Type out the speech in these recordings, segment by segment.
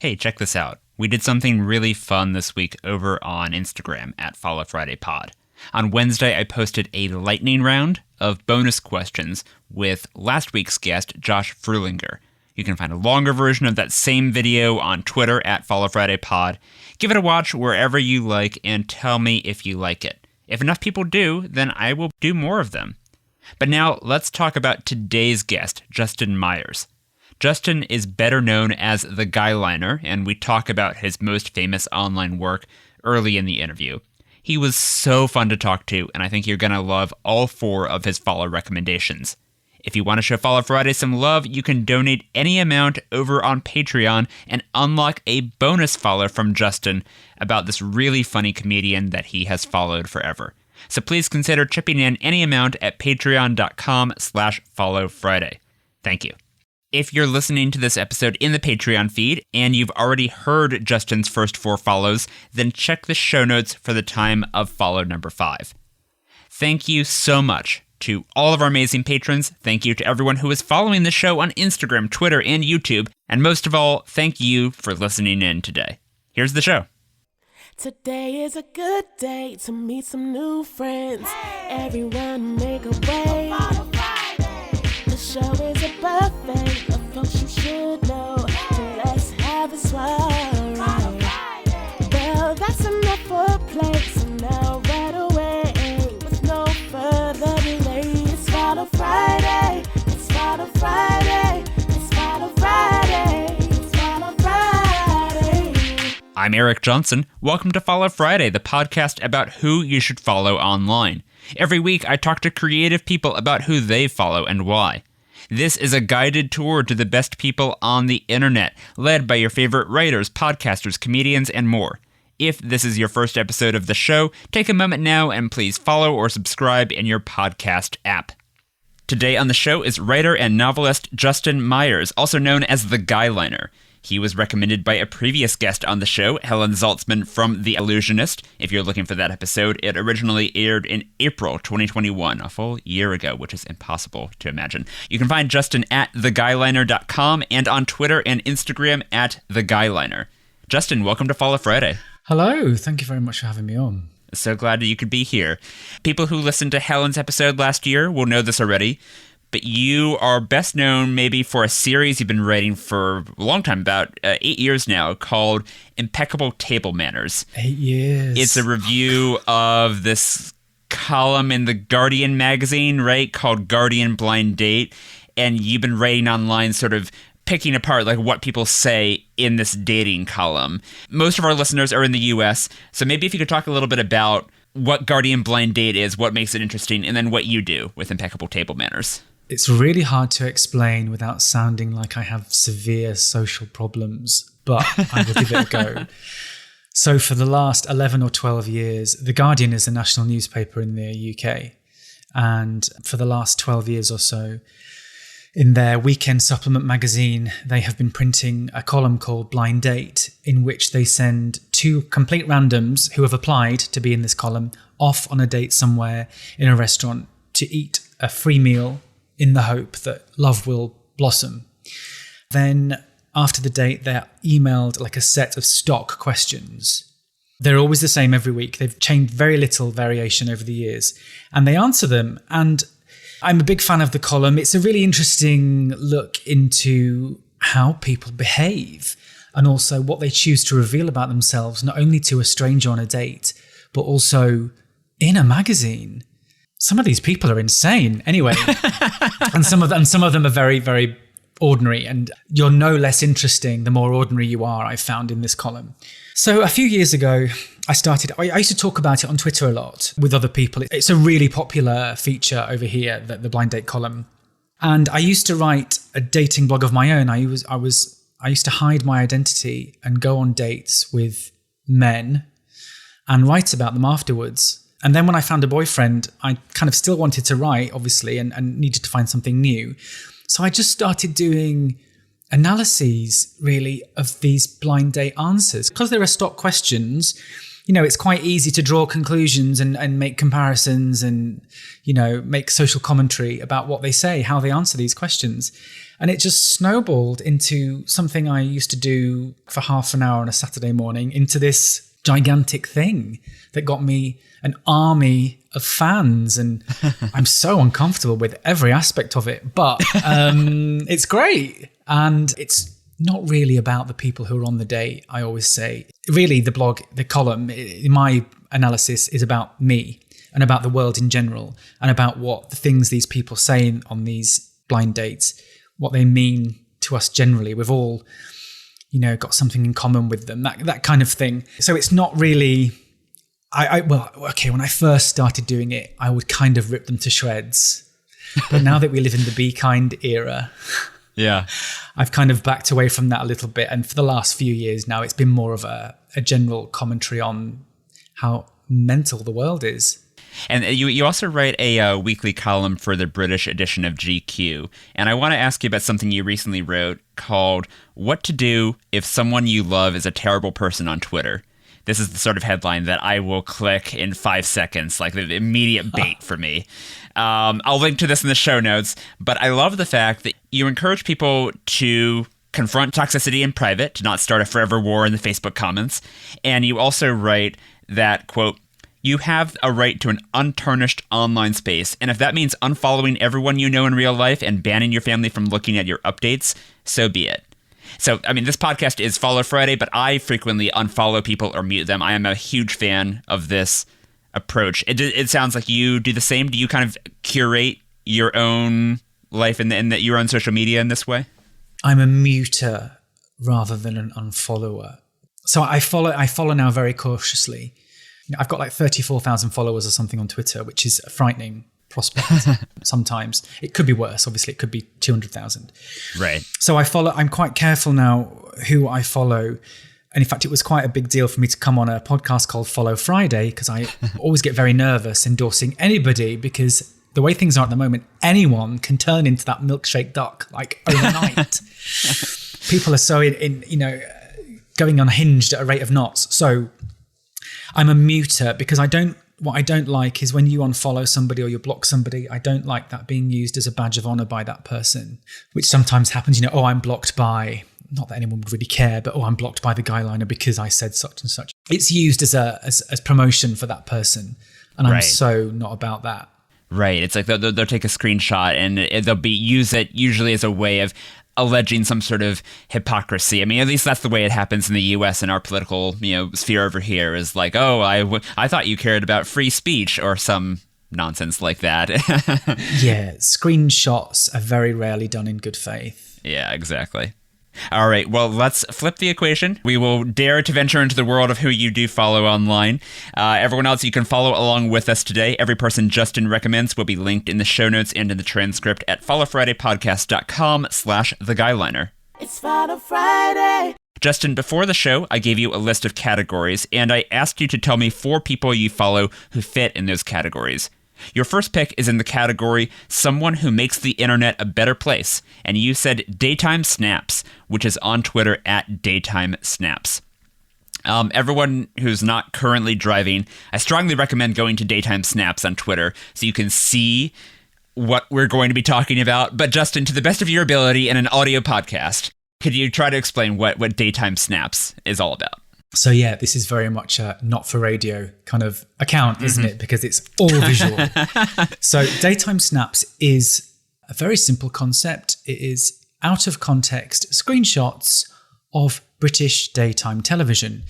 Hey, check this out. We did something really fun this week over on Instagram at Follow Friday Pod. On Wednesday, I posted a lightning round of bonus questions with last week's guest, Josh Frulinger. You can find a longer version of that same video on Twitter at Follow Friday Pod. Give it a watch wherever you like and tell me if you like it. If enough people do, then I will do more of them. But now let's talk about today's guest, Justin Myers. Justin is better known as the Guyliner, and we talk about his most famous online work early in the interview. He was so fun to talk to, and I think you're going to love all 4 of his follow recommendations. If you want to show Follow Friday some love, you can donate any amount over on Patreon and unlock a bonus follow from Justin about this really funny comedian that he has followed forever. So please consider chipping in any amount at patreon.com/followfriday. Thank you. If you're listening to this episode in the Patreon feed and you've already heard Justin's first 4 follows, then check the show notes for the time of follow number 5. Thank you so much to all of our amazing patrons. Thank you to everyone who is following the show on Instagram, Twitter, and YouTube. And most of all, thank you for listening in today. Here's the show. Today is a good day to meet some new friends. Everyone make a way. The show is a buffet of folks you should know. So let's have a soiree. Well, that's enough for play. So now right away, with no further delay, it's Follow Friday. It's Follow Friday. It's Follow Friday. It's Follow Friday. I'm Eric Johnson. Welcome to Follow Friday, the podcast about who you should follow online. Every week, I talk to creative people about who they follow and why. This is a guided tour to the best people on the internet, led by your favorite writers, podcasters, comedians, and more. If this is your first episode of the show, take a moment now and please follow or subscribe in your podcast app. Today on the show is writer and novelist Justin Myers, also known as the Guyliner. He was recommended by a previous guest on the show, Helen Zaltzman from The Illusionist. If you're looking for that episode, it originally aired in April 2021, a full year ago, which is impossible to imagine. You can find Justin at theguyliner.com and on Twitter and Instagram at theguyliner. Justin, welcome to Follow Friday. Hello, thank you very much for having me on. So glad that you could be here. People who listened to Helen's episode last year will know this already, but you are best known maybe for a series you've been writing for a long time, about 8 years now, called Impeccable Table Manners. 8 years. It's a review of this column in the Guardian magazine, right, called Guardian Blind Date, and you've been writing online sort of picking apart like what people say in this dating column. Most of our listeners are in the US, so maybe if you could talk a little bit about what Guardian Blind Date is, what makes it interesting, and then what you do with Impeccable Table Manners. It's really hard to explain without sounding like I have severe social problems, but I will give it a go. So for the last 11 or 12 years, The Guardian is a national newspaper in the UK. And for the last 12 years or so, in their weekend supplement magazine, they have been printing a column called Blind Date, in which they send 2 complete randoms who have applied to be in this column off on a date somewhere in a restaurant to eat a free meal in the hope that love will blossom. Then after the date, they're emailed like a set of stock questions. They're always the same every week. They've changed very little variation over the years. And they answer them. And I'm a big fan of the column. It's a really interesting look into how people behave and also what they choose to reveal about themselves, not only to a stranger on a date, but also in a magazine. Some of these people are insane. Anyway, and some of them are very, very ordinary. And you're no less interesting the more ordinary you are, I found in this column. So a few years ago, I used to talk about it on Twitter a lot with other people. It's a really popular feature over here, the Blind Date column. And I used to write a dating blog of my own. I used to hide my identity and go on dates with men and write about them afterwards. And then when I found a boyfriend, I kind of still wanted to write, obviously, and needed to find something new. So I just started doing analyses, really, of these blind date answers. Because there are stock questions, it's quite easy to draw conclusions and make comparisons and, make social commentary about what they say, how they answer these questions. And it just snowballed into something I used to do for half an hour on a Saturday morning into this gigantic thing that got me an army of fans. And I'm so uncomfortable with every aspect of it, but it's great. And it's not really about the people who are on the date, I always say. Really, the blog, the column, my analysis is about me and about the world in general and about what the things these people say on these blind dates, what they mean to us generally. We've all, got something in common with them, that kind of thing. So it's not really... when I first started doing it, I would kind of rip them to shreds. But now that we live in the Be Kind era... Yeah, I've kind of backed away from that a little bit. And for the last few years now, it's been more of a general commentary on how mental the world is. And you also write a weekly column for the British edition of GQ. And I want to ask you about something you recently wrote called What to Do If Someone You Love is a Terrible Person on Twitter. This is the sort of headline that I will click in 5 seconds, like the immediate bait for me. I'll link to this in the show notes, but I love the fact that you encourage people to confront toxicity in private, to not start a forever war in the Facebook comments. And you also write that, quote, you have a right to an untarnished online space, and if that means unfollowing everyone you know in real life and banning your family from looking at your updates, so be it. So, this podcast is Follow Friday, but I frequently unfollow people or mute them. I am a huge fan of this approach. It sounds like you do the same. Do you kind of curate your own life and your own social media in this way? I'm a muter rather than an unfollower. So I follow now very cautiously. I've got like 34,000 followers or something on Twitter, which is a frightening prospect sometimes. It could be worse. Obviously, it could be 200,000. Right. So I'm quite careful now who I follow. And in fact, it was quite a big deal for me to come on a podcast called Follow Friday, because I always get very nervous endorsing anybody, because the way things are at the moment, anyone can turn into that milkshake duck like overnight. People are so going unhinged at a rate of knots. So I'm a muter because what I don't like is when you unfollow somebody or you block somebody, I don't like that being used as a badge of honor by that person, which sometimes happens, I'm blocked by, not that anyone would really care, but I'm blocked by the Guyliner because I said such and such. It's used as promotion for that person. And I'm so not about that. Right. It's like they'll take a screenshot and they'll use it usually as a way of alleging some sort of hypocrisy. At least that's the way it happens in the U.S. in our political, sphere over here is like, oh, I thought you cared about free speech or some nonsense like that. Yeah, screenshots are very rarely done in good faith. Yeah, exactly. All right, well, let's flip the equation. We will dare to venture into the world of who you do follow online. Everyone else, you can follow along with us today. Every person Justin recommends will be linked in the show notes and in the transcript at followfridaypodcast.com/theguyliner. It's Follow Friday. Justin, before the show, I gave you a list of categories, and I asked you to tell me 4 people you follow who fit in those categories. Your first pick is in the category someone who makes the internet a better place, and you said Daytime Snaps, which is on Twitter at Daytime Snaps. Everyone who's not currently driving, I strongly recommend going to Daytime Snaps on Twitter so you can see what we're going to be talking about. But Justin, to the best of your ability in an audio podcast, could you try to explain what Daytime Snaps is all about? So yeah, this is very much a not for radio kind of account, isn't it? Because it's all visual. So Daytime Snaps is a very simple concept. It is out of context screenshots of British daytime television.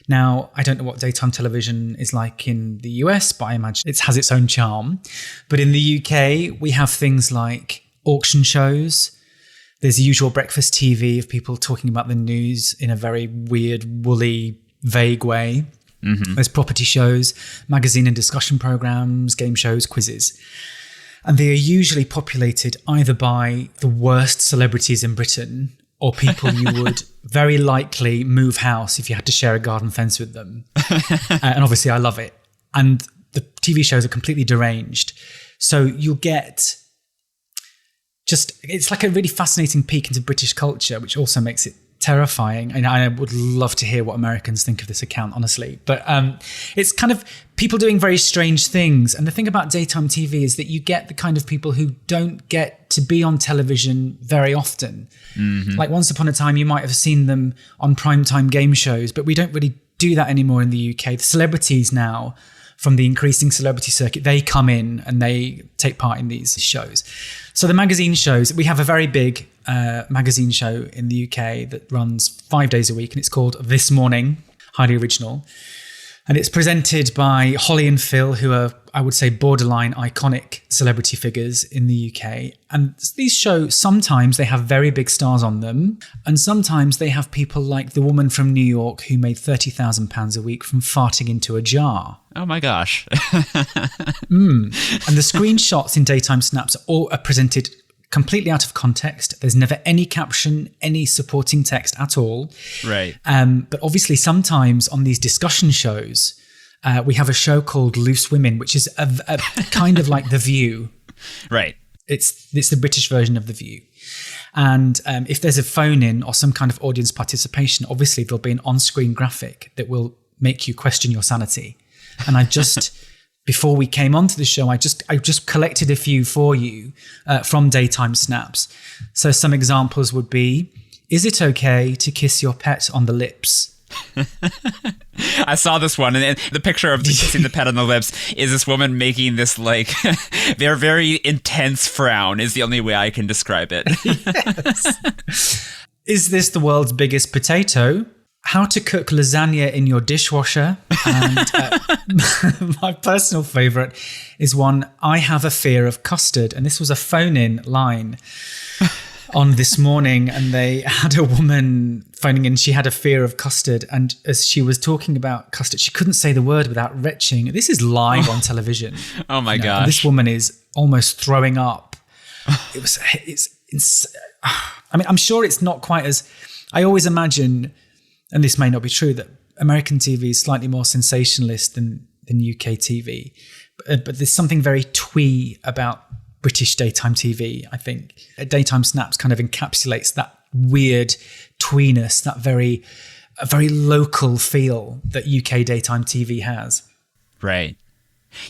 Now, I don't know what daytime television is like in the US, but I imagine it has its own charm. But in the UK, we have things like auction shows. There's the usual breakfast TV of people talking about the news in a very weird, woolly, vague way. Mm-hmm. There's property shows, magazine and discussion programs, game shows, quizzes. And they are usually populated either by the worst celebrities in Britain or people you would very likely move house if you had to share a garden fence with them. And obviously I love it. And the TV shows are completely deranged. So you'll get... it's like a really fascinating peek into British culture, which also makes it terrifying. And I would love to hear what Americans think of this account, honestly. But it's kind of people doing very strange things. And the thing about daytime TV is that you get the kind of people who don't get to be on television very often. Mm-hmm. Like once upon a time, you might have seen them on primetime game shows, but we don't really do that anymore in the UK. The celebrities now, from the increasing celebrity circuit, they come in and they take part in these shows. So the magazine shows, we have a very big magazine show in the UK that runs 5 days a week, and it's called This Morning, highly original. And it's presented by Holly and Phil, who are, I would say, borderline iconic celebrity figures in the UK. And these shows, sometimes they have very big stars on them. And sometimes they have people like the woman from New York who made £30,000 a week from farting into a jar. Oh my gosh. And the screenshots in Daytime Snaps are presented completely out of context. There's never any caption, any supporting text at all. Right. But obviously sometimes on these discussion shows, we have a show called Loose Women, which is a kind of like The View. Right. It's the British version of The View. And if there's a phone-in or some kind of audience participation, obviously there'll be an on-screen graphic that will make you question your sanity. And I just... Before we came onto the show, I just collected a few for you from Daytime Snaps. So some examples would be, is it okay to kiss your pet on the lips? I saw this one, and the picture of kissing the pet on the lips is this woman making this like very, very intense frown is the only way I can describe it. Yes. Is this the world's biggest potato? How to cook lasagna in your dishwasher. And my personal favourite is one, I have a fear of custard. And this was a phone-in line on This Morning. And they had a woman phoning in. She had a fear of custard. And as she was talking about custard, she couldn't say the word without retching. This is live on television. Oh my gosh. This woman is almost throwing up. It's I mean, I'm sure it's not quite as... I always imagine... And this may not be true, that American TV is slightly more sensationalist than UK TV. But there's something very twee about British daytime TV, I think. Daytime Snaps kind of encapsulates that weird tweeness, that very local feel that UK daytime TV has. Right.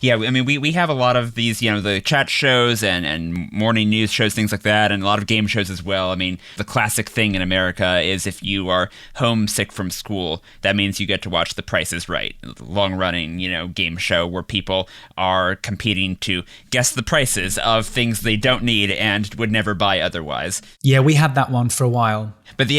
Yeah, I mean, we have a lot of these, the chat shows and morning news shows, things like that, and a lot of game shows as well. I mean, the classic thing in America is if you are homesick from school, that means you get to watch The Price is Right, long-running, game show where people are competing to guess the prices of things they don't need and would never buy otherwise. Yeah, we had that one for a while. But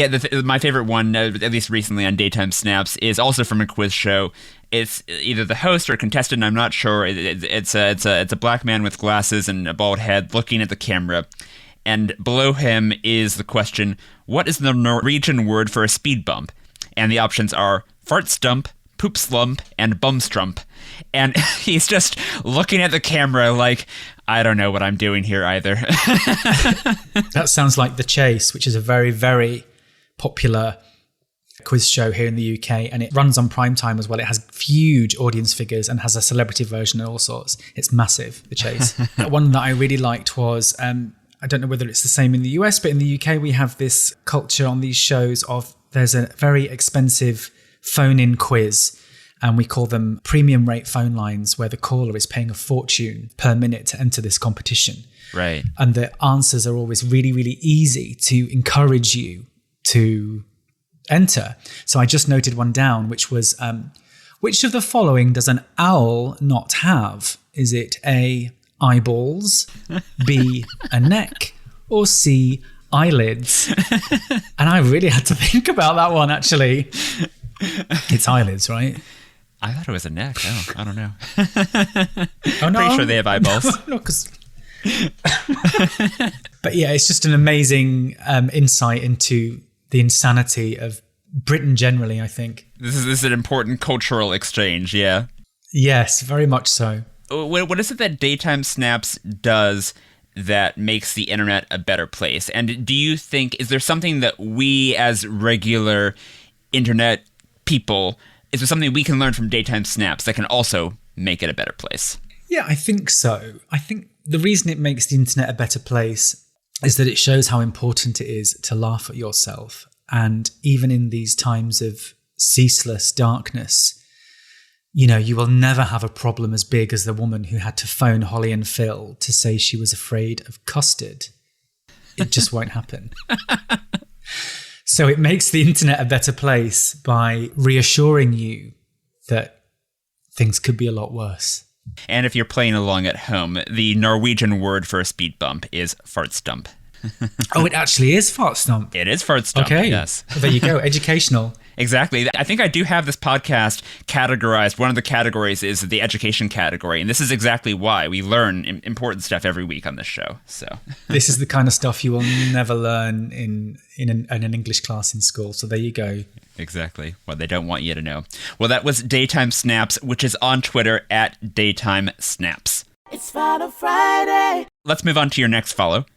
my favorite one, at least recently on Daytime Snaps, is also from a quiz show. It's either the host or a contestant, I'm not sure. It's a black man with glasses and a bald head looking at the camera. And below him is the question, what is the Norwegian word for a speed bump? And the options are fart stump, poop slump, and bum strump. And he's just looking at the camera like, I don't know what I'm doing here either. That sounds like The Chase, which is a very, very popular quiz show here in the UK, and it runs on prime time as well. It has huge audience figures and has a celebrity version and all sorts. It's massive, The Chase. One that I really liked was, I don't know whether it's the same in the US, but in the UK we have this culture on these shows of there's a very expensive phone-in quiz, and we call them premium rate phone lines, where the caller is paying a fortune per minute to enter this competition. Right. And the answers are always really, really easy to encourage you to enter. So I just noted one down, which was, which of the following does an owl not have? Is it A, eyeballs, B, a neck, or C, eyelids? And I really had to think about that one, actually. It's eyelids, right? I thought it was a neck. Oh, I don't know. Oh, no. Pretty sure they have eyeballs. No, 'cause... But yeah, it's just an amazing insight into the insanity of Britain generally, I think. This is an important cultural exchange, yeah. Yes, very much so. What is it that Daytime Snaps does that makes the internet a better place? And do you think, is there something that we as regular internet people, is there something we can learn from Daytime Snaps that can also make it a better place? Yeah, I think so. I think the reason it makes the internet a better place is that it shows how important it is to laugh at yourself And even in these times of ceaseless darkness, you will never have a problem as big as the woman who had to phone Holly and Phil to say she was afraid of custard. It just won't happen. So it makes the internet a better place by reassuring you that things could be a lot worse. And if you're playing along at home, the Norwegian word for a speed bump is fart stump. Oh, it actually is fart stump. It is fart stump, okay. Yes. Well, there you go, educational. Exactly. I think I do have this podcast categorized. One of the categories is the education category, and this is exactly why we learn important stuff every week on this show. So this is the kind of stuff you will never learn in an English class in school. So there you go. Exactly. What they don't want you to know. Well, that was Daytime Snaps, which is on Twitter at Daytime Snaps. It's Final Friday. Let's move on to your next follow.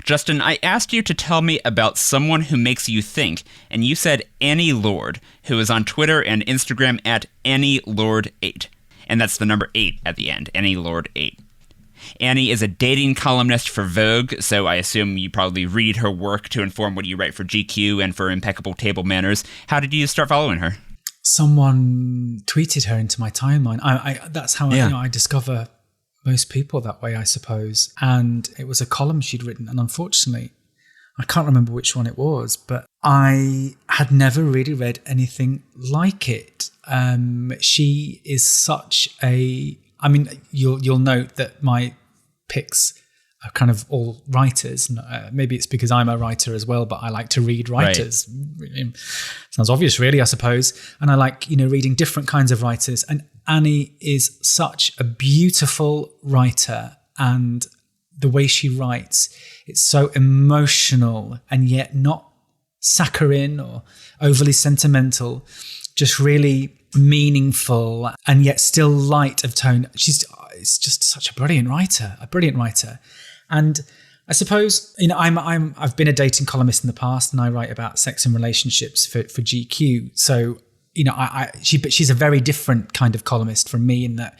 Justin, I asked you to tell me about someone who makes you think, and you said Annie Lord, who is on Twitter and Instagram at AnnieLord8. And that's the number 8 at the end, Annie Lord 8. Annie is a dating columnist for Vogue, so I assume you probably read her work to inform what you write for GQ and for Impeccable Table Manners. How did you start following her? Someone tweeted her into my timeline. That's how I discover most people that way, I suppose. And it was a column she'd written, and unfortunately, I can't remember which one it was, but I had never really read anything like it. She is such a... I mean, you'll note that my picks are kind of all writers. Maybe it's because I'm a writer as well, but I like to read writers. Right. Sounds obvious, really, I suppose. And I like, reading different kinds of writers. And Annie is such a beautiful writer, and the way she writes, it's so emotional and yet not saccharine or overly sentimental, just really meanvol and yet still light of tone. It's just such a brilliant writer. And I suppose, I've been a dating columnist in the past, and I write about sex and relationships for GQ. So, she's a very different kind of columnist from me, in that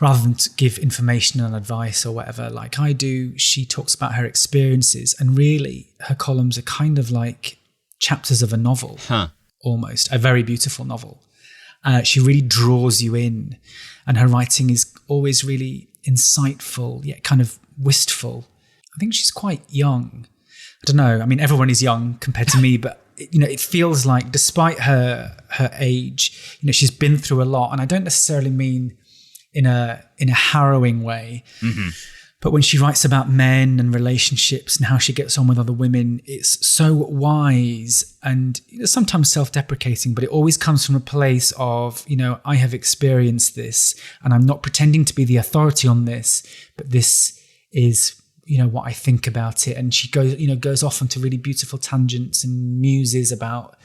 rather than to give information and advice or whatever, like I do, she talks about her experiences, and really her columns are kind of like chapters of a novel, almost, a very beautiful novel. She really draws you in, and her writing is always really insightful, yet kind of wistful. I think she's quite young. I don't know. I mean, everyone is young compared to me, but it feels like, despite her age, she's been through a lot. And I don't necessarily mean in a harrowing way. Mm-hmm. But when she writes about men and relationships and how she gets on with other women, it's so wise and sometimes self-deprecating, but it always comes from a place of, I have experienced this, and I'm not pretending to be the authority on this, but this is, what I think about it. And she goes off onto really beautiful tangents and muses about,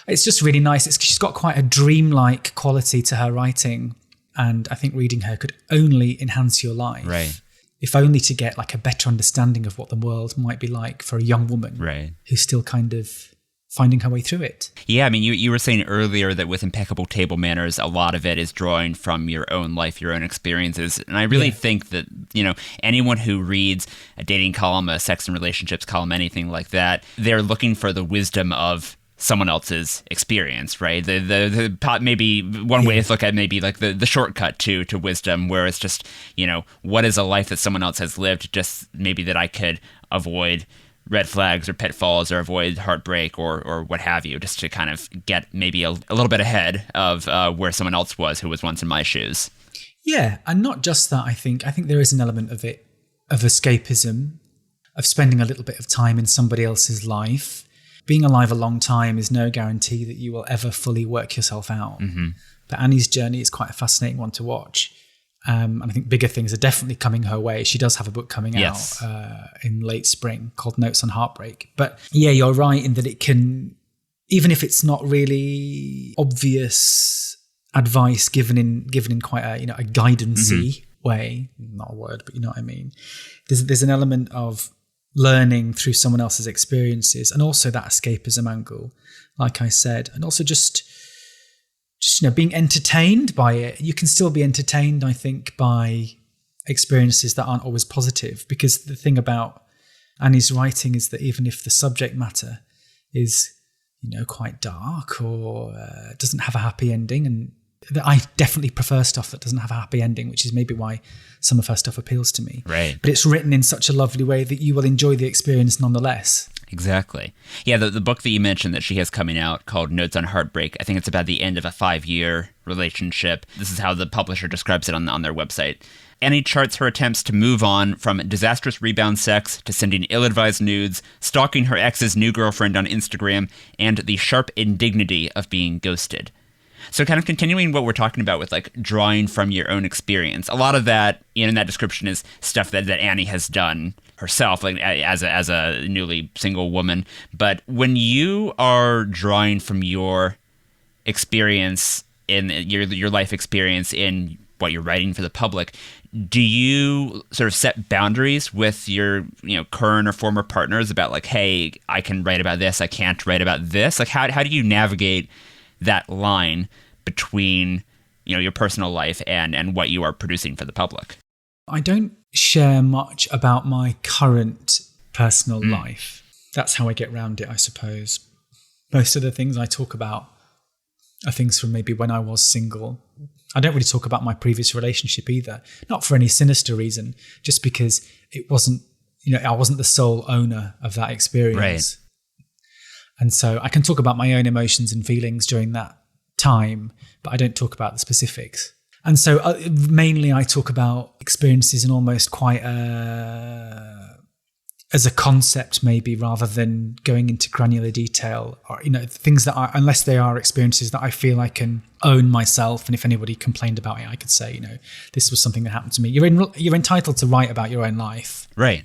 it's just really nice. She's got quite a dreamlike quality to her writing. And I think reading her could only enhance your life. Right. If only to get like a better understanding of what the world might be like for a young woman who's still kind of finding her way through it. Yeah, I mean, you were saying earlier that with Impeccable Table Manners, a lot of it is drawing from your own life, your own experiences. And I really think that, anyone who reads a dating column, a sex and relationships column, anything like that, they're looking for the wisdom of someone else's experience, right? The maybe one way to look at maybe like the shortcut to wisdom, where it's just, what is a life that someone else has lived, just maybe that I could avoid red flags or pitfalls or avoid heartbreak or what have you, just to kind of get maybe a little bit ahead of where someone else was who was once in my shoes. Yeah, and not just that, I think there is an element of it, of escapism, of spending a little bit of time in somebody else's life. Being alive a long time is no guarantee that you will ever fully work yourself out. Mm-hmm. But Annie's journey is quite a fascinating one to watch. And I think bigger things are definitely coming her way. She does have a book coming out in late spring called Notes on Heartbreak. But yeah, you're right in that it can, even if it's not really obvious advice given in quite a guidance-y way, not a word, but you know what I mean. There's an element of learning through someone else's experiences, and also that escapism angle, like I said, and also just being entertained by it. You can still be entertained, I think, by experiences that aren't always positive, because the thing about Annie's writing is that even if the subject matter is quite dark or doesn't have a happy ending. And I definitely prefer stuff that doesn't have a happy ending, which is maybe why some of her stuff appeals to me. Right. But it's written in such a lovely way that you will enjoy the experience nonetheless. Exactly. Yeah, the book that you mentioned that she has coming out called Notes on Heartbreak, I think it's about the end of a 5-year relationship. This is how the publisher describes it on their website. Annie charts her attempts to move on from disastrous rebound sex to sending ill-advised nudes, stalking her ex's new girlfriend on Instagram, and the sharp indignity of being ghosted. So kind of continuing what we're talking about with like drawing from your own experience. A lot of that in that description is stuff that Annie has done herself, like as a newly single woman. But when you are drawing from your experience in your life experience in what you're writing for the public, do you sort of set boundaries with your current or former partners about like, hey, I can write about this, I can't write about this? Like how do you navigate that line between your personal life and what you are producing for the public? I don't share much about my current personal life. That's how I get around it, I suppose. Most of the things I talk about are things from maybe when I was single. I don't really talk about my previous relationship either, not for any sinister reason, just because it wasn't, I wasn't the sole owner of that experience. Right. And so I can talk about my own emotions and feelings during that time, but I don't talk about the specifics. And so mainly I talk about experiences in almost quite as a concept maybe, rather than going into granular detail, or things that are, unless they are experiences that I feel I can own myself. And if anybody complained about it, I could say, this was something that happened to me. You're entitled to write about your own life. Right.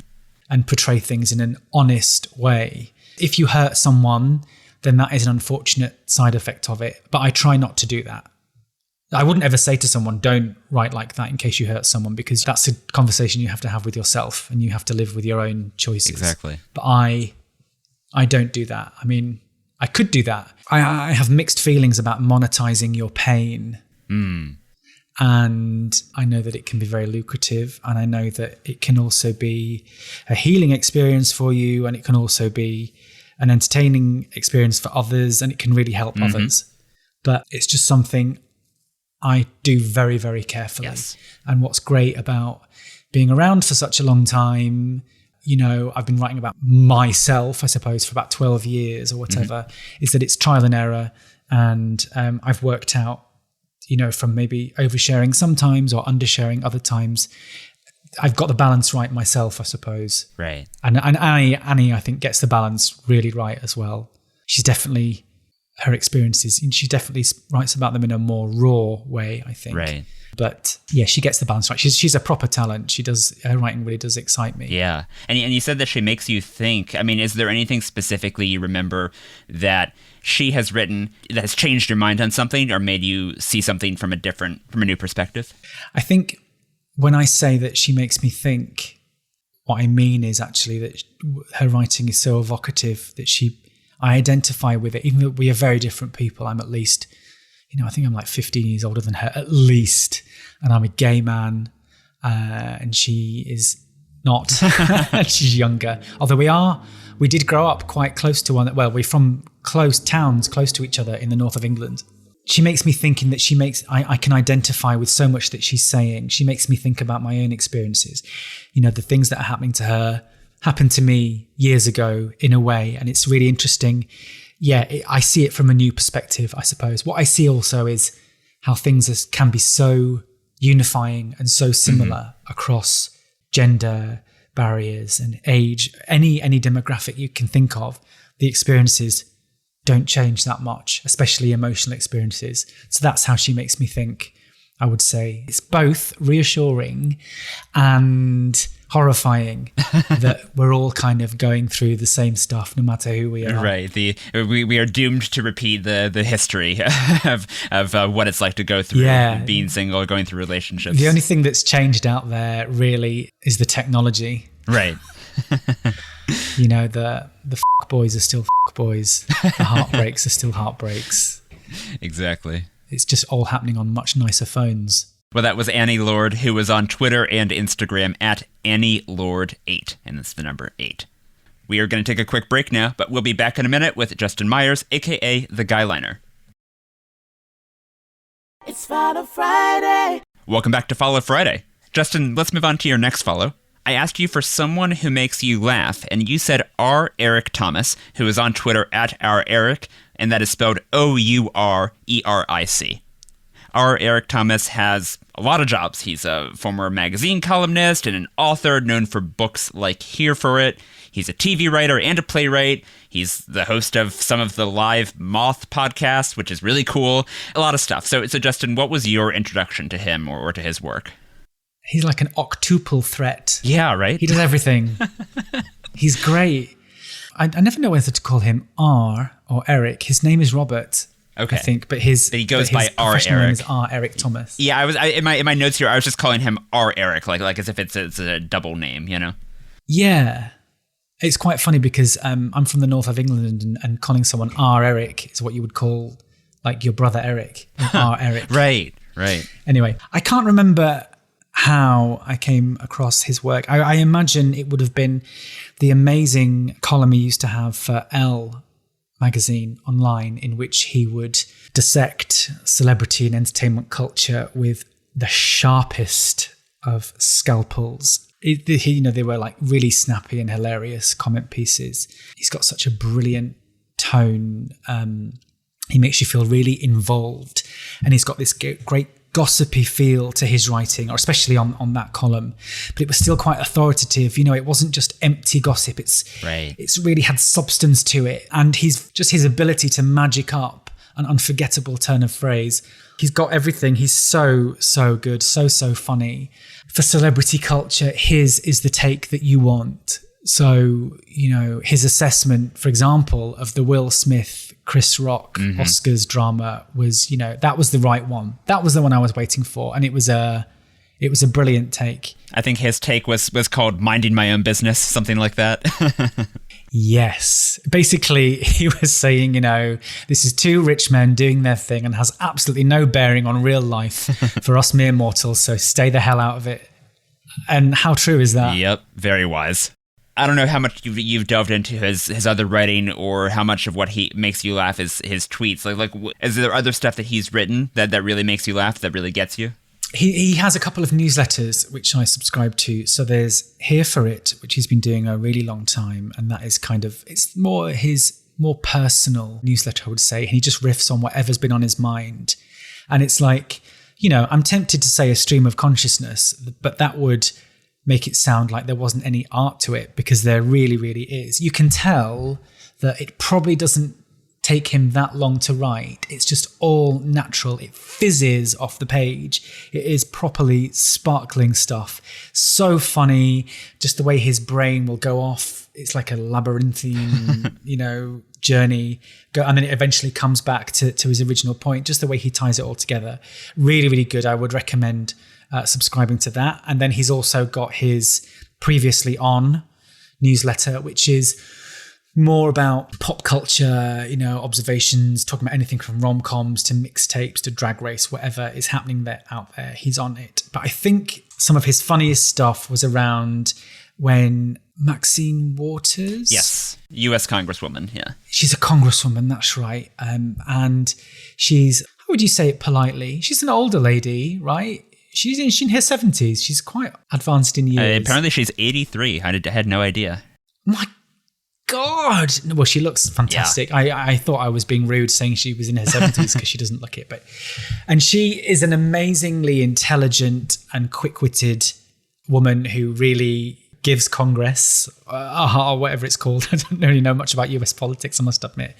And portray things in an honest way. If you hurt someone, then that is an unfortunate side effect of it. But I try not to do that. I wouldn't ever say to someone, don't write like that in case you hurt someone, because that's a conversation you have to have with yourself and you have to live with your own choices. Exactly. But I don't do that. I mean, I could do that. I have mixed feelings about monetizing your pain. And I know that it can be very lucrative, and I know that it can also be a healing experience for you, and it can also be an entertaining experience for others, and it can really help others. But it's just something I do very, very carefully. Yes. And what's great about being around for such a long time, I've been writing about myself, I suppose, for about 12 years or whatever, is that it's trial and error. And I've worked out, from maybe oversharing sometimes or undersharing other times, I've got the balance right myself, I suppose. Right. And Annie, I think, gets the balance really right as well. She's definitely, her experiences, and she definitely writes about them in a more raw way, I think. Right. But yeah, she gets the balance right. She's a proper talent. Her writing really does excite me. Yeah. And you said that she makes you think. I mean, is there anything specifically you remember that she has written that has changed your mind on something or made you see something from a new perspective? I think when I say that she makes me think, what I mean is actually that her writing is so evocative that I identify with it, even though we are very different people. I'm at least, I think I'm like 15 years older than her, at least. And I'm a gay man, and she is not. She's younger. Although we did grow up quite close to one. Well, we're from close towns, close to each other in the north of England. She makes me thinking that I can identify with so much that she's saying. She makes me think about my own experiences. The things that are happening to her happened to me years ago in a way, and it's really interesting. Yeah, I see it from a new perspective, I suppose. What I see also is how things can be so unifying and so similar across gender barriers and age, any demographic you can think of. The experiences don't change that much, especially emotional experiences. So that's how she makes me think, I would say. It's both reassuring and horrifying that we're all kind of going through the same stuff, no matter who we are. Right. We are doomed to repeat the history of what it's like to go through being single, going through relationships. The only thing that's changed out there really is the technology. Right. The fuck boys are still fuck boys. The heartbreaks are still heartbreaks. Exactly. It's just all happening on much nicer phones. Well, that was Annie Lord, who was on Twitter and Instagram at AnnieLord8, and that's the number 8. We are going to take a quick break now, but we'll be back in a minute with Justin Myers, a.k.a. the Guyliner. It's Follow Friday. Welcome back to Follow Friday. Justin, let's move on to your next follow. I asked you for someone who makes you laugh, and you said R. Eric Thomas, who is on Twitter at R. Eric, and that is spelled Oureric. R. Eric Thomas has a lot of jobs. He's a former magazine columnist and an author known for books like Here for It. He's a TV writer and a playwright. He's the host of some of the live Moth podcasts, which is really cool. A lot of stuff. So Justin, what was your introduction to him or to his work? He's like an octuple threat. Yeah, right? He does everything. He's great. I never know whether to call him R or Eric. His name is Robert. Okay. I think, but he goes by R. Eric. Name is R. Eric Thomas. Yeah, in my notes here, I was just calling him R. Eric, like as if it's a double name, you know? Yeah, it's quite funny because I'm from the north of England, and calling someone R. Eric is what you would call like your brother Eric, R. Eric. Right. Anyway, I can't remember how I came across his work. I imagine it would have been the amazing column he used to have for Elle magazine online, in which he would dissect celebrity and entertainment culture with the sharpest of scalpels. They were like really snappy and hilarious comment pieces. He's got such a brilliant tone. He makes you feel really involved, and he's got this great gossipy feel to his writing, or especially on that column, but it was still quite authoritative. It wasn't just empty gossip. It's really had substance to it, and his ability to magic up an unforgettable turn of phrase. He's got everything. He's so good, so funny. For celebrity culture, his is the take that you want. So, his assessment, for example, of the Will Smith, Chris Rock Oscars drama was, that was the right one. That was the one I was waiting for. And it was a brilliant take. I think his take was called Minding My Own Business, something like that. Yes. Basically, he was saying, this is two rich men doing their thing and has absolutely no bearing on real life for us mere mortals. So stay the hell out of it. And how true is that? Yep. Very wise. I don't know how much you've delved into his other writing, or how much of what he makes you laugh is his tweets. Like, is there other stuff that he's written that really makes you laugh, that really gets you? He has a couple of newsletters which I subscribe to. So there's Here for It, which he's been doing a really long time, and that is it's more his more personal newsletter, I would say. And he just riffs on whatever's been on his mind, and it's like, I'm tempted to say a stream of consciousness, but that would make it sound like there wasn't any art to it, because there really, really is. You can tell that it probably doesn't take him that long to write. It's just all natural. It fizzes off the page. It is properly sparkling stuff. So funny, just the way his brain will go off. It's like a labyrinthine, journey. And then it eventually comes back to his original point, just the way he ties it all together. Really, really good. I would recommend subscribing to that. And then he's also got his Previously On newsletter, which is more about pop culture, observations, talking about anything from rom-coms to mixtapes to Drag Race, whatever is happening out there, he's on it. But I think some of his funniest stuff was around when Maxine Waters... Yes, US Congresswoman, yeah. She's a congresswoman, that's right. And she's, how would you say it politely? She's an older lady, right? She's in her 70s. She's quite advanced in years. Apparently she's 83. I had no idea. My God. Well, she looks fantastic. Yeah. I thought I was being rude saying she was in her 70s because she doesn't look it. And she is an amazingly intelligent and quick-witted woman who really gives Congress, or whatever it's called. I don't really know much about US politics, I must admit.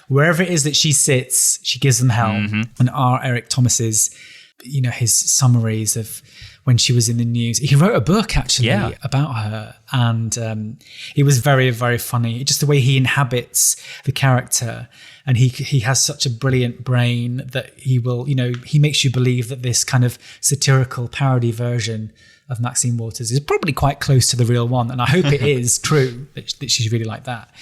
Wherever it is that she sits, she gives them hell. Mm-hmm. And R. Eric Thomas's, his summaries of when she was in the news. He wrote a book actually about her, and it was very, very funny. Just the way he inhabits the character, and he has such a brilliant brain that he will, he makes you believe that this kind of satirical parody version of Maxine Waters is probably quite close to the real one, and I hope it is true that she's really like that.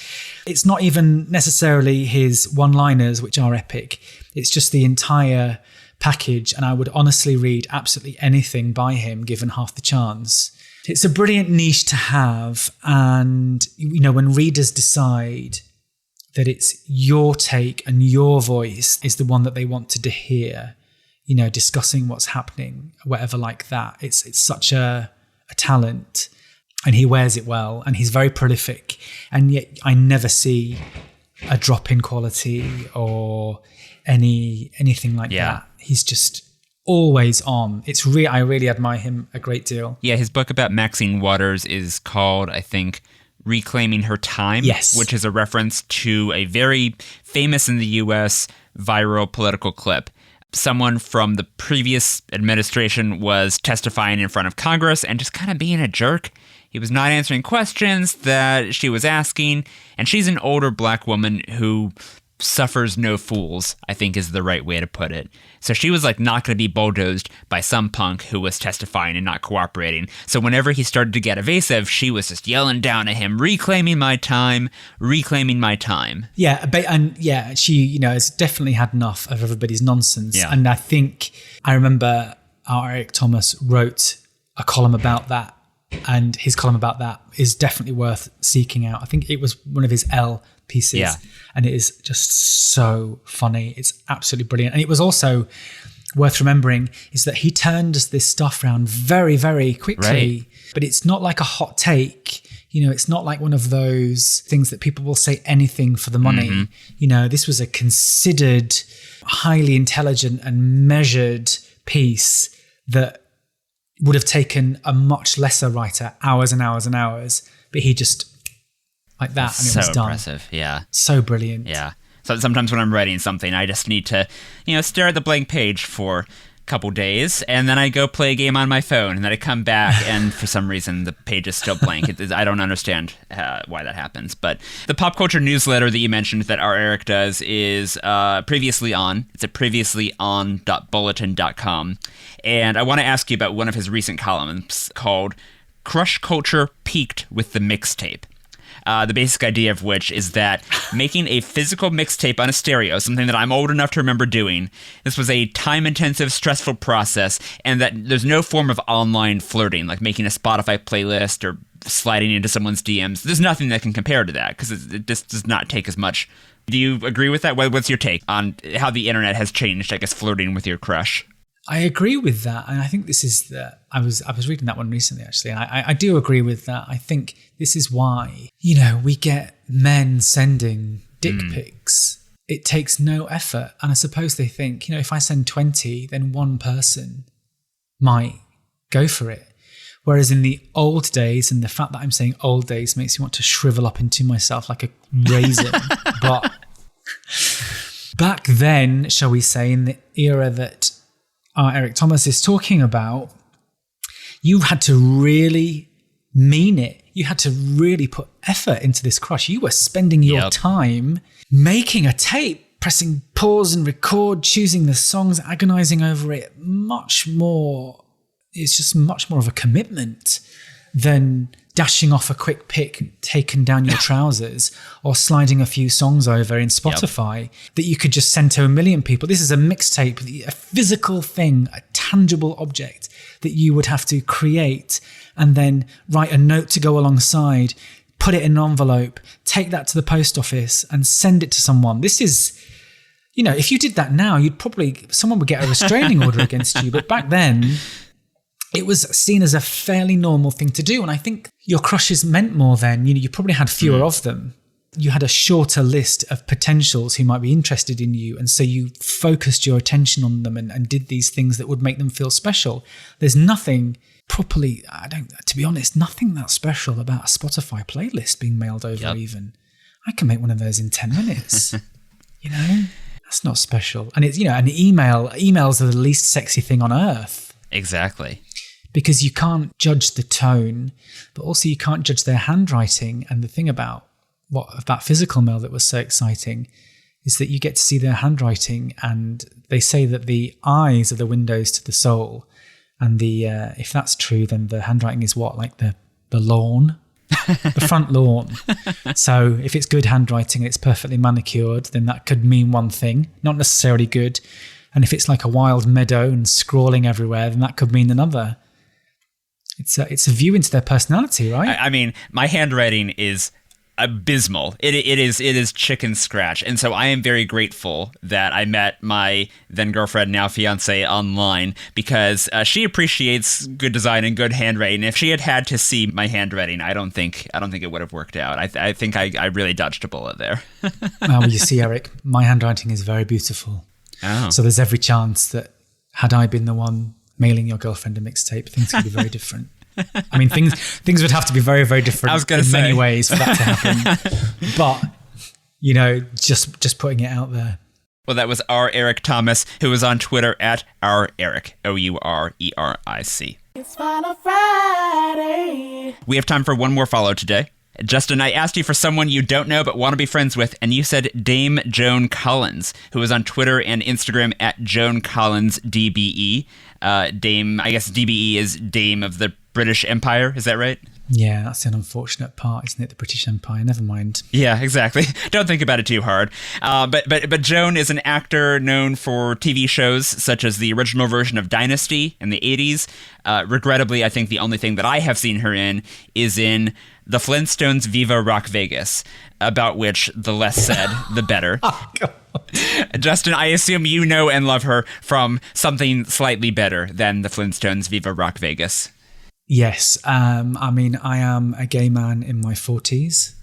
It's not even necessarily his one-liners, which are epic. It's just the entire package, and I would honestly read absolutely anything by him given half the chance. It's a brilliant niche to have. And, you know, when readers decide that it's your take and your voice is the one that they want to hear, you know, discussing what's happening, whatever like that. It's such a talent, and he wears it well, and he's very prolific. And yet I never see a drop in quality or anything like that. He's just always on. I really admire him a great deal. Yeah, his book about Maxine Waters is called, I think, Reclaiming Her Time, which is a reference to a very famous in the U.S. viral political clip. Someone from the previous administration was testifying in front of Congress and just kind of being a jerk. He was not answering questions that she was asking, and she's an older black woman who suffers no fools, I think is the right way to put it. So she was like not going to be bulldozed by some punk who was testifying and not cooperating. So whenever he started to get evasive, she was just yelling down at him, reclaiming my time, reclaiming my time. Yeah, she, you know, has definitely had enough of everybody's nonsense. Yeah. And I remember our Eric Thomas wrote a column about that, and his column about that is definitely worth seeking out. I think it was one of his L pieces. Yeah. And it is just so funny. It's absolutely brilliant. And it was also worth remembering is that he turned this stuff around very, very quickly. Right. But it's not like a hot take. You know, it's not like one of those things that people will say anything for the money. Mm-hmm. You know, this was a considered, highly intelligent and measured piece that would have taken a much lesser writer hours and hours and hours. But he just... like that, that's and it was done. So impressive, yeah. So brilliant. Yeah. So sometimes when I'm writing something, I just need to, you know, stare at the blank page for a couple days, and then I go play a game on my phone, and then I come back, and for some reason, the page is still blank. I don't understand why that happens. But the pop culture newsletter that you mentioned that our Eric does is Previously On. It's at previouslyon.bulletin.com. And I want to ask you about one of his recent columns called Crush Culture Peaked with the Mixtape. The basic idea of which is that making a physical mixtape on a stereo, something that I'm old enough to remember doing, this was a time-intensive, stressful process, and that there's no form of online flirting, like making a Spotify playlist or sliding into someone's DMs. There's nothing that can compare to that, because it just does not take as much. Do you agree with that? What's your take on how the internet has changed, I guess, flirting with your crush? I agree with that, and I think this is I was reading that one recently, actually, and I do agree with that. I think this is why, you know, we get men sending dick pics. It takes no effort, and I suppose they think, you know, if I send 20, then one person might go for it. Whereas in the old days, and the fact that I'm saying old days makes me want to shrivel up into myself like a raisin, but back then, shall we say, in the era that Eric Thomas is talking about, you had to really mean it. You had to really put effort into this crush. You were spending your time making a tape, pressing pause and record, choosing the songs, agonizing over it. It's just much more of a commitment than dashing off a quick pic taken down your trousers or sliding a few songs over in Spotify that you could just send to a million people. This is a mixtape, a physical thing, a tangible object that you would have to create and then write a note to go alongside, put it in an envelope, take that to the post office and send it to someone. This is, you know, if you did that now, someone would get a restraining order against you. But back then, it was seen as a fairly normal thing to do. And I think your crushes meant more then. You know, you probably had fewer of them. You had a shorter list of potentials who might be interested in you. And so you focused your attention on them and did these things that would make them feel special. There's nothing to be honest, nothing that special about a Spotify playlist being mailed over even. I can make one of those in 10 minutes. You know, that's not special. And it's, you know, an emails are the least sexy thing on earth. Exactly. Because you can't judge the tone, but also you can't judge their handwriting. And the thing about physical mail that was so exciting is that you get to see their handwriting, and they say that the eyes are the windows to the soul. And if that's true, then the handwriting is what? Like the lawn? The front lawn. So if it's good handwriting and it's perfectly manicured, then that could mean one thing, not necessarily good. And if it's like a wild meadow and scrawling everywhere, then that could mean another. It's a view into their personality, right? I mean, my handwriting is abysmal. It is chicken scratch. And so I am very grateful that I met my then girlfriend, now fiance, online, because she appreciates good design and good handwriting. If she had to see my handwriting, I don't think it would have worked out. I think I really dodged a bullet there. Well, you see, Eric, my handwriting is very beautiful. Oh. So there's every chance that had I been the one mailing your girlfriend a mixtape, things could be very different. I mean, things would have to be very, very different in many ways for that to happen. But, just putting it out there. Well, that was our Eric Thomas, who was on Twitter at our Eric, OURERIC. It's Final Friday. We have time for one more follow today. Justin, I asked you for someone you don't know but want to be friends with, and you said Dame Joan Collins, who is on Twitter and Instagram at Joan Collins DBE. Dame, I guess DBE is Dame of the British Empire, is that right? Yeah, that's an unfortunate part, isn't it? The British Empire, never mind. Yeah, exactly. Don't think about it too hard. But Joan is an actor known for TV shows such as the original version of Dynasty in the 80s. Regrettably, I think the only thing that I have seen her in is in The Flintstones Viva Rock Vegas, about which the less said, the better. Oh, God. Justin, I assume you know and love her from something slightly better than The Flintstones Viva Rock Vegas. Yes. I mean, I am a gay man in my 40s.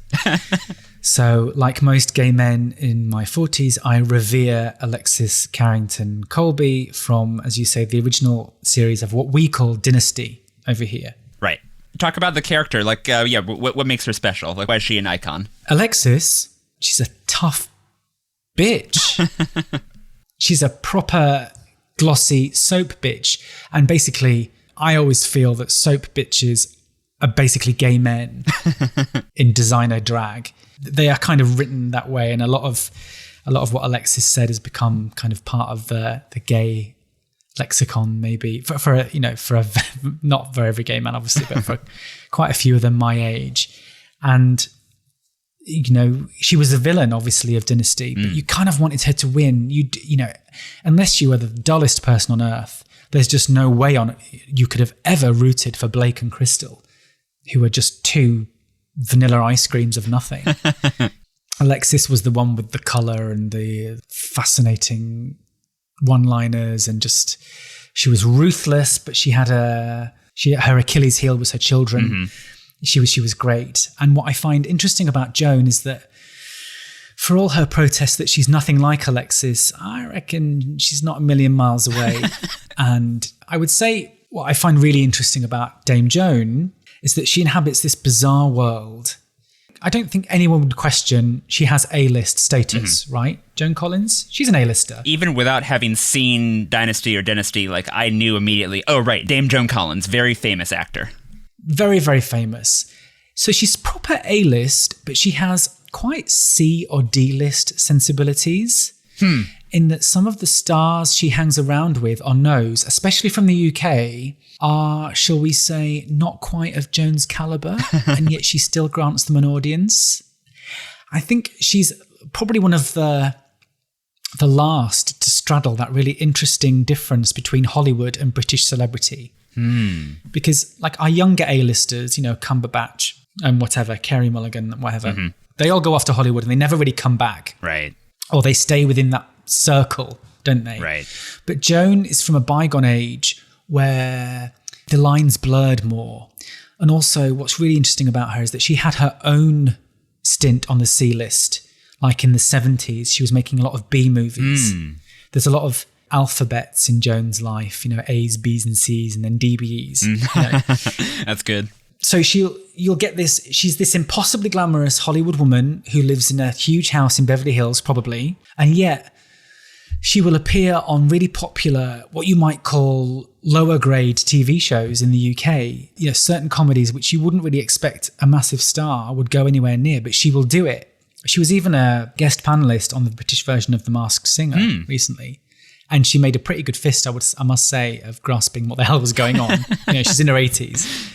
So, like most gay men in my 40s, I revere Alexis Carrington Colby from, as you say, the original series of what we call Dynasty over here. Right. Talk about the character. Like, what makes her special? Like, why is she an icon? Alexis, she's a tough bitch. She's a proper glossy soap bitch. And basically, I always feel that soap bitches are basically gay men in designer drag. They are kind of written that way, and a lot of what Alexis said has become kind of part of the gay lexicon, maybe for not for every gay man, obviously, but for quite a few of them my age. And she was a villain, obviously, of Dynasty, but you kind of wanted her to win. Unless you were the dullest person on earth, there's just no way you could have ever rooted for Blake and Crystal, who were just two vanilla ice creams of nothing. Alexis was the one with the colour and the fascinating one-liners, and just she was ruthless, but her Achilles heel was her children. Mm-hmm. She was great. And what I find interesting about Joan is that for all her protests that she's nothing like Alexis, I reckon she's not a million miles away. And I would say what I find really interesting about Dame Joan is that she inhabits this bizarre world. I don't think anyone would question she has A-list status, right? Joan Collins, she's an A-lister. Even without having seen Dynasty or Dynasty, like I knew immediately, oh, right, Dame Joan Collins, very famous actor. Very, very famous. So she's proper A-list, but she has quite C or D-list sensibilities. In that some of the stars she hangs around with or knows, especially from the UK, are, shall we say, not quite of Joan's calibre, and yet she still grants them an audience. I think she's probably one of the last to straddle that really interesting difference between Hollywood and British celebrity. Because like our younger A-listers, Cumberbatch and whatever, Carey Mulligan, whatever, they all go off to Hollywood and they never really come back. Right. Or they stay within that circle, don't they? Right. But Joan is from a bygone age where the lines blurred more. And also what's really interesting about her is that she had her own stint on the C-list. Like in the 70s, she was making a lot of B movies. There's a lot of alphabets in Joan's life, A's, B's and C's and then DBEs. That's good. So you'll get this, she's this impossibly glamorous Hollywood woman who lives in a huge house in Beverly Hills, probably. And yet she will appear on really popular, what you might call lower grade TV shows in the UK. Certain comedies which you wouldn't really expect a massive star would go anywhere near, but she will do it. She was even a guest panelist on the British version of The Masked Singer recently. And she made a pretty good fist, I must say, of grasping what the hell was going on. She's in her 80s.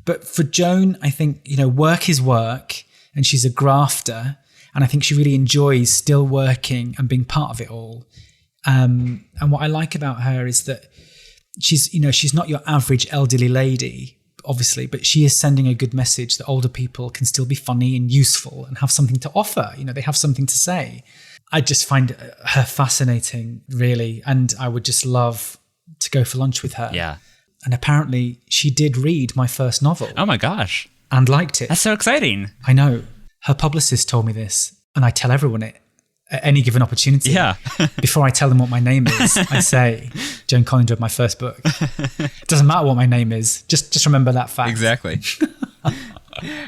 But for Joan, I think, work is work, and she's a grafter. And I think she really enjoys still working and being part of it all. And what I like about her is that she's not your average elderly lady, obviously, but she is sending a good message that older people can still be funny and useful and have something to offer. You know, they have something to say. I just find her fascinating, really. And I would just love to go for lunch with her. Yeah. And apparently she did read my first novel. Oh my gosh. And liked it. That's so exciting. I know. Her publicist told me this, and I tell everyone it at any given opportunity. Yeah. Before I tell them what my name is, I say, Joan Collins read my first book. It doesn't matter what my name is. Just remember that fact. Exactly.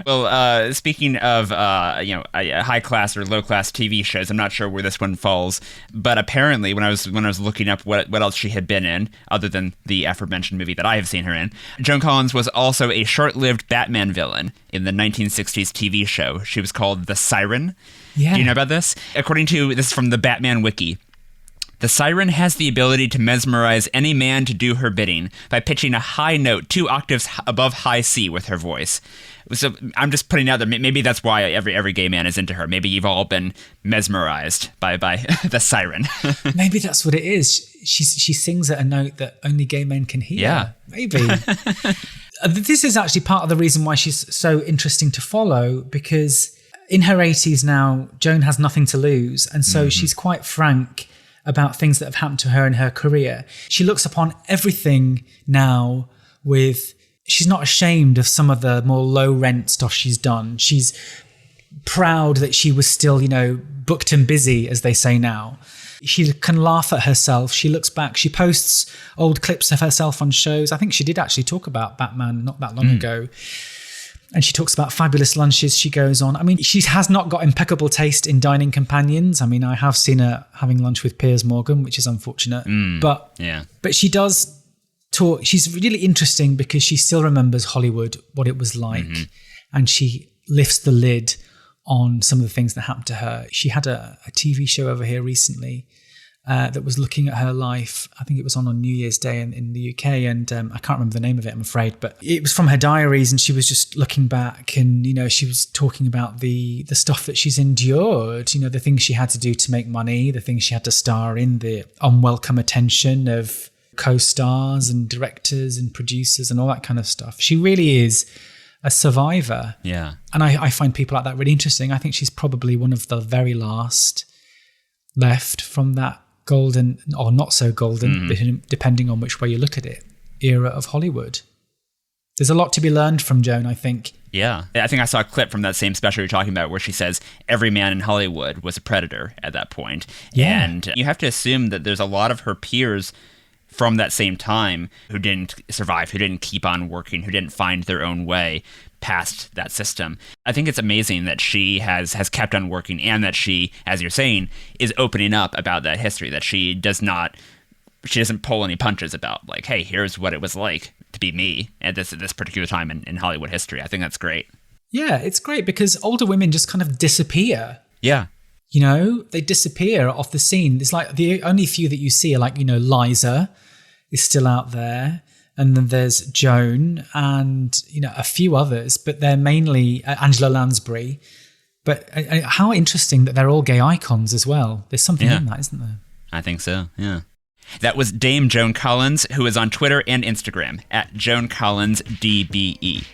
Well, speaking of high class or low class TV shows, I'm not sure where this one falls, but apparently when I was looking up what else she had been in, other than the aforementioned movie that I have seen her in, Joan Collins was also a short-lived Batman villain in the 1960s TV show. She was called the Siren. Yeah. Do you know about this? According to this from the Batman Wiki, the Siren has the ability to mesmerize any man to do her bidding by pitching a high note 2 octaves above high C with her voice. So I'm just putting out there, maybe that's why every gay man is into her. Maybe you've all been mesmerized by the Siren. Maybe that's what it is. She sings at a note that only gay men can hear. Yeah. Maybe. This is actually part of the reason why she's so interesting to follow, because in her 80s now, Joan has nothing to lose. And so she's quite frank about things that have happened to her in her career. She looks upon everything now with... She's not ashamed of some of the more low rent stuff she's done. She's proud that she was still, booked and busy, as they say now. She can laugh at herself. She looks back. She posts old clips of herself on shows. I think she did actually talk about Batman not that long ago. And she talks about fabulous lunches she goes on. I mean, she has not got impeccable taste in dining companions. I mean, I have seen her having lunch with Piers Morgan, which is unfortunate. But she does talk. She's really interesting because she still remembers Hollywood, what it was like. And she lifts the lid on some of the things that happened to her. She had a TV show over here recently that was looking at her life. I think it was on New Year's Day in the UK, and I can't remember the name of it, I'm afraid, but it was from her diaries, and she was just looking back, and she was talking about the stuff that she's endured, the things she had to do to make money, the things she had to star in, the unwelcome attention of co-stars and directors and producers and all that kind of stuff. She really is a survivor. Yeah. And I find people like that really interesting. I think she's probably one of the very last left from that golden, or not so golden, depending on which way you look at it, era of Hollywood. There's a lot to be learned from Joan, I think. Yeah. I think I saw a clip from that same special you're talking about where she says every man in Hollywood was a predator at that point. Yeah. And you have to assume that there's a lot of her peers from that same time who didn't survive, who didn't keep on working, who didn't find their own way past that system. I think it's amazing that she has kept on working, and that she, as you're saying, is opening up about that history, that she doesn't pull any punches about, like, hey, here's what it was like to be me at this particular time in Hollywood history. I think that's great. Yeah, it's great because older women just kind of disappear. Yeah. They disappear off the scene. It's like the only few that you see are like, Liza is still out there. And then there's Joan and, a few others, but they're mainly Angela Lansbury. But how interesting that they're all gay icons as well. There's something in that, isn't there? I think so, yeah. That was Dame Joan Collins, who is on Twitter and Instagram at Joan Collins DBE.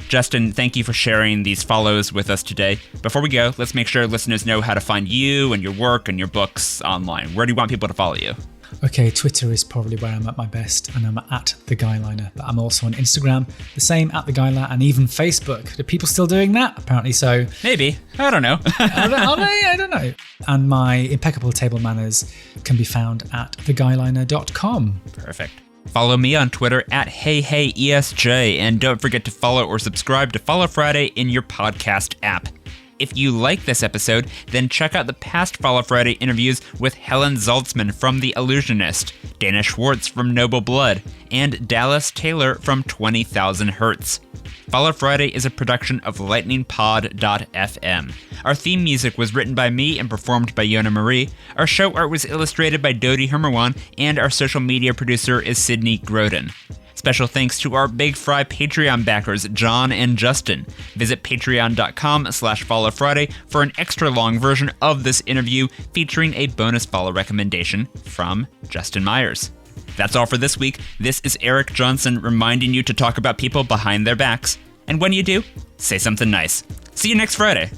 Justin, thank you for sharing these follows with us today. Before we go, let's make sure listeners know how to find you and your work and your books online. Where do you want people to follow you? Okay, Twitter is probably where I'm at my best, and I'm at the Guyliner. But I'm also on Instagram, the same, at the Guyliner, and even Facebook. Are people still doing that? Apparently so. Maybe. I don't know. Are they? I don't know. And my impeccable table manners can be found at theguyliner.com. Perfect. Follow me on Twitter at HeyHeyESJ, and don't forget to follow or subscribe to Follow Friday in your podcast app. If you like this episode, then check out the past Follow Friday interviews with Helen Zaltzman from The Illusionist, Dana Schwartz from Noble Blood, and Dallas Taylor from 20,000 Hertz. Follow Friday is a production of lightningpod.fm. Our theme music was written by me and performed by Yona Marie. Our show art was illustrated by Dodi Hermawan, and our social media producer is Sydney Groden. Special thanks to our Big Fry Patreon backers, John and Justin. Visit patreon.com/followfriday for an extra long version of this interview featuring a bonus follow recommendation from Justin Myers. That's all for this week. This is Eric Johnson reminding you to talk about people behind their backs. And when you do, say something nice. See you next Friday.